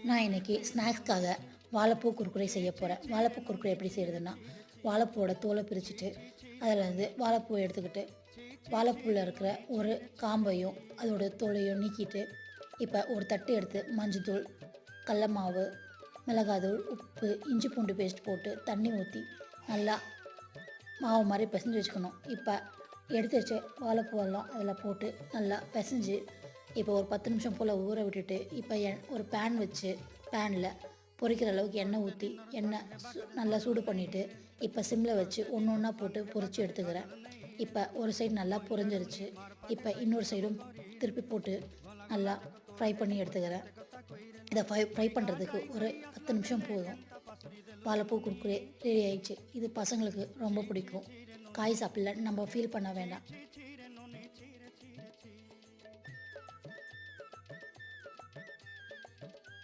நான் இன்றைக்கி ஸ்நாக்ஸ்க்காக வாழைப்பூ குர்குரே செய்ய போகிறேன். வாழைப்பூ குர்குரே எப்படி செய்கிறதுன்னா, வாழைப்பூவோட தோலை பிரிச்சுட்டு அதில் வாழைப்பூவை எடுத்துக்கிட்டு வாழைப்பூவில் இருக்கிற ஒரு காம்பையும் அதோட தோலையும் நீக்கிட்டு, இப்போ ஒரு தட்டு எடுத்து மஞ்சத்தூள், கடல மாவு, மிளகாத்தூள், உப்பு, இஞ்சி பூண்டு பேஸ்ட் போட்டு தண்ணி ஊற்றி நல்லா மாவு மாதிரி பிசைஞ்சு வச்சுக்கணும். இப்போ எடுத்து வச்ச வாழைப்பூவெல்லாம் அதில் போட்டு நல்லா பிசைஞ்சு இப்போ ஒரு 10 நிமிஷம் போல் ஊற விட்டுட்டு, இப்போ ஒரு பேன் வச்சு பேனில் பொரிக்கிற அளவுக்கு எண்ணெய் ஊற்றி எண்ணெய் நல்லா சூடு பண்ணிவிட்டு, இப்போ சிம்மில் வச்சு ஒன்று ஒன்றா போட்டு பொரித்து எடுத்துக்கிறேன். இப்போ ஒரு சைடு நல்லா பொரிஞ்சிருச்சு. இப்போ இன்னொரு சைடும் திருப்பி போட்டு நல்லா ஃப்ரை பண்ணி எடுத்துக்கிறேன். இதை ஃப்ரை பண்ணுறதுக்கு ஒரு 10 நிமிஷம் போதும். வாழைப்பூ குர்குரே ரெடி ஆயிடுச்சு. இது பசங்களுக்கு ரொம்ப பிடிக்கும். காய் சாப்பிடல நம்ம ஃபீல் பண்ண வேண்டாம்.